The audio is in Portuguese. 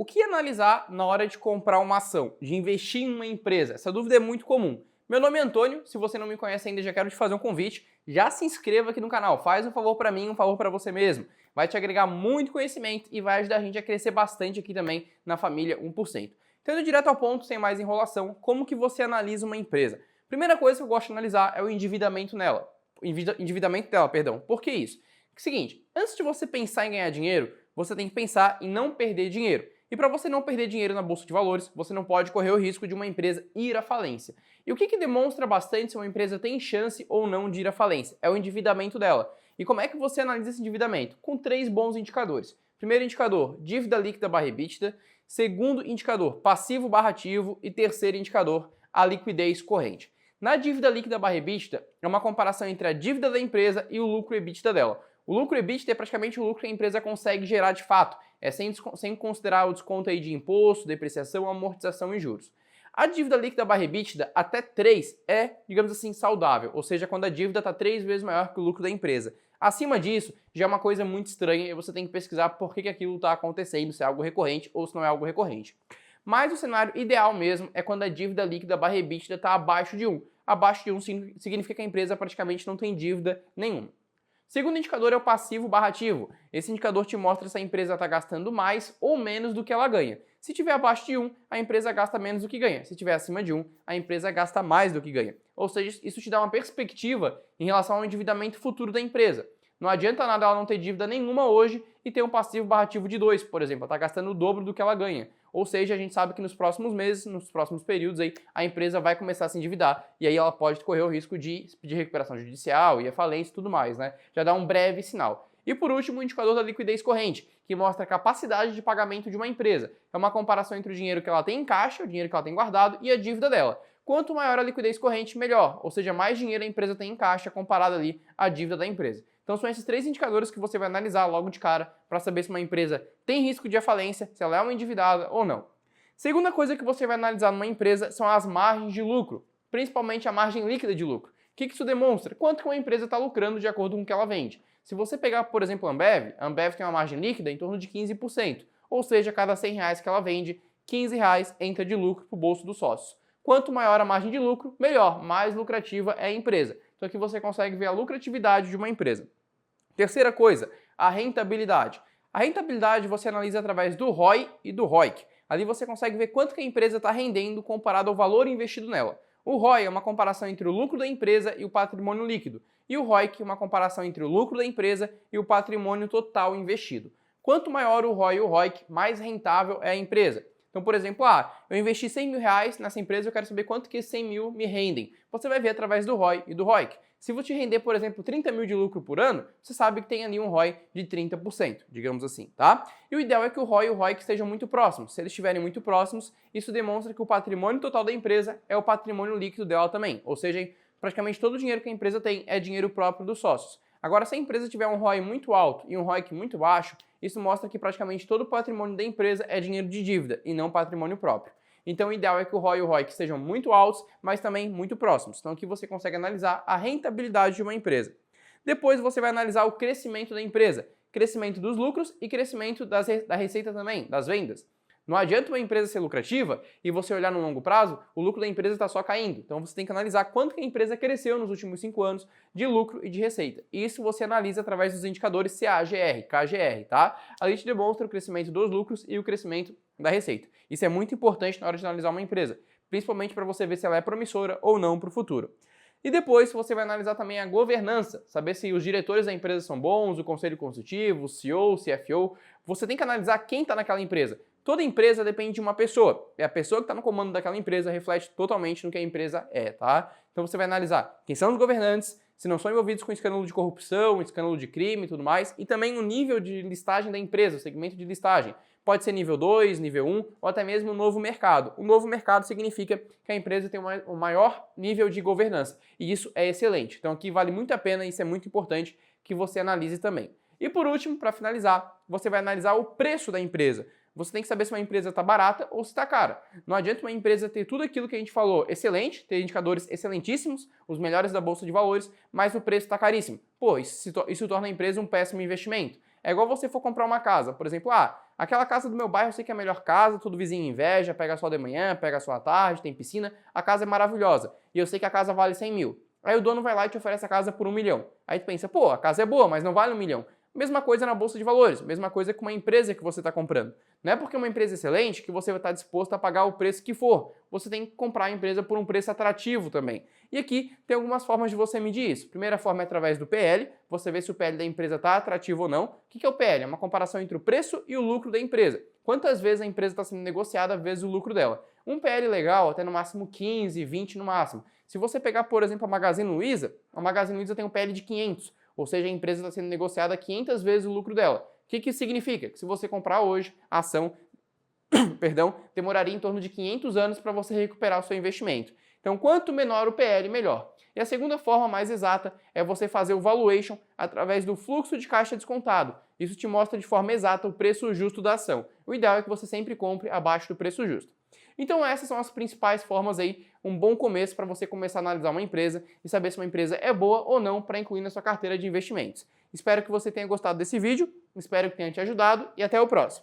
O que analisar na hora de comprar uma ação, de investir em uma empresa? Essa dúvida é muito comum. Meu nome é Antônio, se você não me conhece ainda, já quero te fazer um convite. Já se inscreva aqui no canal, faz um favor para mim, um favor para você mesmo. Vai te agregar muito conhecimento e vai ajudar a gente a crescer bastante aqui também na família 1%. Então, indo direto ao ponto, sem mais enrolação, como que você analisa uma empresa? Primeira coisa que eu gosto de analisar é o endividamento nela. Endividamento dela, perdão. Por que isso? É o seguinte, antes de você pensar em ganhar dinheiro, você tem que pensar em não perder dinheiro. E para você não perder dinheiro na bolsa de valores, você não pode correr o risco de uma empresa ir à falência. E o que demonstra bastante se uma empresa tem chance ou não de ir à falência? É o endividamento dela. E como é que você analisa esse endividamento? Com 3 bons indicadores. Primeiro indicador, dívida líquida barra EBITDA. Segundo indicador, passivo barra ativo. E terceiro indicador, a liquidez corrente. Na dívida líquida barra EBITDA, é uma comparação entre a dívida da empresa e o lucro EBITDA dela. O lucro EBITDA é praticamente o lucro que a empresa consegue gerar de fato, sem considerar o desconto aí de imposto, depreciação, amortização e juros. A dívida líquida barra EBITDA até 3 é, digamos assim, saudável, ou seja, quando a dívida está 3 vezes maior que o lucro da empresa. Acima disso, já é uma coisa muito estranha e você tem que pesquisar por que aquilo está acontecendo, se é algo recorrente ou se não é algo recorrente. Mas o cenário ideal mesmo é quando a dívida líquida barra EBITDA está abaixo de 1. Abaixo de 1 significa que a empresa praticamente não tem dívida nenhuma. Segundo indicador é o passivo barra ativo. Esse indicador te mostra se a empresa está gastando mais ou menos do que ela ganha. Se estiver abaixo de 1, a empresa gasta menos do que ganha. Se estiver acima de 1, a empresa gasta mais do que ganha. Ou seja, isso te dá uma perspectiva em relação ao endividamento futuro da empresa. Não adianta nada ela não ter dívida nenhuma hoje e ter um passivo barra ativo de 2, por exemplo. Ela está gastando o dobro do que ela ganha. Ou seja, a gente sabe que nos próximos meses, nos próximos períodos, aí, a empresa vai começar a se endividar e aí ela pode correr o risco de pedir recuperação judicial e a falência e tudo mais, né? Já dá um breve sinal. E por último, o indicador da liquidez corrente, que mostra a capacidade de pagamento de uma empresa. É uma comparação entre o dinheiro que ela tem em caixa, o dinheiro que ela tem guardado e a dívida dela. Quanto maior a liquidez corrente, melhor. Ou seja, mais dinheiro a empresa tem em caixa comparado ali à dívida da empresa. Então são esses 3 indicadores que você vai analisar logo de cara para saber se uma empresa tem risco de falência, se ela é uma endividada ou não. Segunda coisa que você vai analisar numa empresa são as margens de lucro, principalmente a margem líquida de lucro. O que isso demonstra? Quanto que uma empresa está lucrando de acordo com o que ela vende. Se você pegar, por exemplo, a Ambev tem uma margem líquida em torno de 15%, ou seja, a cada R$100 que ela vende, R$15 entra de lucro para o bolso dos sócios. Quanto maior a margem de lucro, melhor, mais lucrativa é a empresa. Então aqui você consegue ver a lucratividade de uma empresa. Terceira coisa, a rentabilidade. A rentabilidade você analisa através do ROI e do ROIC. Ali você consegue ver quanto que a empresa está rendendo comparado ao valor investido nela. O ROI é uma comparação entre o lucro da empresa e o patrimônio líquido. E o ROIC é uma comparação entre o lucro da empresa e o patrimônio total investido. Quanto maior o ROI e o ROIC, mais rentável é a empresa. Então, por exemplo, eu investi R$100 mil nessa empresa, eu quero saber quanto que esses 100 mil me rendem. Você vai ver através do ROI e do ROIC. Se você render, por exemplo, 30 mil de lucro por ano, você sabe que tem ali um ROI de 30%, digamos assim, tá? E o ideal é que o ROI e o ROIC estejam muito próximos. Se eles estiverem muito próximos, isso demonstra que o patrimônio total da empresa é o patrimônio líquido dela também. Ou seja, praticamente todo o dinheiro que a empresa tem é dinheiro próprio dos sócios. Agora, se a empresa tiver um ROI muito alto e um ROIC muito baixo, isso mostra que praticamente todo o patrimônio da empresa é dinheiro de dívida e não patrimônio próprio. Então o ideal é que o ROI e o ROIC estejam muito altos, mas também muito próximos. Então aqui você consegue analisar a rentabilidade de uma empresa. Depois você vai analisar o crescimento da empresa, crescimento dos lucros e crescimento da receita também, das vendas. Não adianta uma empresa ser lucrativa e você olhar no longo prazo, o lucro da empresa está só caindo. Então você tem que analisar quanto que a empresa cresceu nos últimos 5 anos de lucro e de receita. Isso você analisa através dos indicadores CAGR, KGR, tá? Ali te demonstra o crescimento dos lucros e o crescimento da receita. Isso é muito importante na hora de analisar uma empresa, principalmente para você ver se ela é promissora ou não para o futuro. E depois você vai analisar também a governança, saber se os diretores da empresa são bons, o conselho consultivo, o CEO, o CFO. Você tem que analisar quem está naquela empresa. Toda empresa depende de uma pessoa. E a pessoa que está no comando daquela empresa reflete totalmente no que a empresa é, tá? Então você vai analisar quem são os governantes, se não são envolvidos com escândalo de corrupção, escândalo de crime e tudo mais, e também o nível de listagem da empresa, o segmento de listagem. Pode ser nível 2, nível 1 ou até mesmo um novo mercado. O novo mercado significa que a empresa tem um maior nível de governança e isso é excelente. Então aqui vale muito a pena e isso é muito importante que você analise também. E por último, para finalizar, você vai analisar o preço da empresa. Você tem que saber se uma empresa está barata ou se está cara. Não adianta uma empresa ter tudo aquilo que a gente falou excelente, ter indicadores excelentíssimos, os melhores da Bolsa de Valores, mas o preço está caríssimo. Pô, isso torna a empresa um péssimo investimento. É igual você for comprar uma casa. Por exemplo, Aquela casa do meu bairro eu sei que é a melhor casa, todo vizinho inveja, pega sol de manhã, pega sol à tarde, tem piscina, a casa é maravilhosa. E eu sei que a casa vale 100 mil. Aí o dono vai lá e te oferece a casa por 1 milhão. Aí tu pensa, pô, a casa é boa, mas não vale 1 milhão. Mesma coisa na bolsa de valores, mesma coisa com uma empresa que você está comprando. Não é porque é uma empresa excelente que você vai estar disposto a pagar o preço que for. Você tem que comprar a empresa por um preço atrativo também. E aqui tem algumas formas de você medir isso. Primeira forma é através do PL, você vê se o PL da empresa está atrativo ou não. O que é o PL? É uma comparação entre o preço e o lucro da empresa. Quantas vezes a empresa está sendo negociada vezes o lucro dela? Um PL legal, até no máximo 15, 20 no máximo. Se você pegar, por exemplo, a Magazine Luiza, a Magazine Luiza tem um PL de 500. Ou seja, a empresa está sendo negociada 500 vezes o lucro dela. O que isso significa? Que se você comprar hoje a ação, demoraria em torno de 500 anos para você recuperar o seu investimento. Então, quanto menor o PL, melhor. E a segunda forma mais exata é você fazer o valuation através do fluxo de caixa descontado. Isso te mostra de forma exata o preço justo da ação. O ideal é que você sempre compre abaixo do preço justo. Então essas são as principais formas aí, um bom começo para você começar a analisar uma empresa e saber se uma empresa é boa ou não para incluir na sua carteira de investimentos. Espero que você tenha gostado desse vídeo, espero que tenha te ajudado e até o próximo.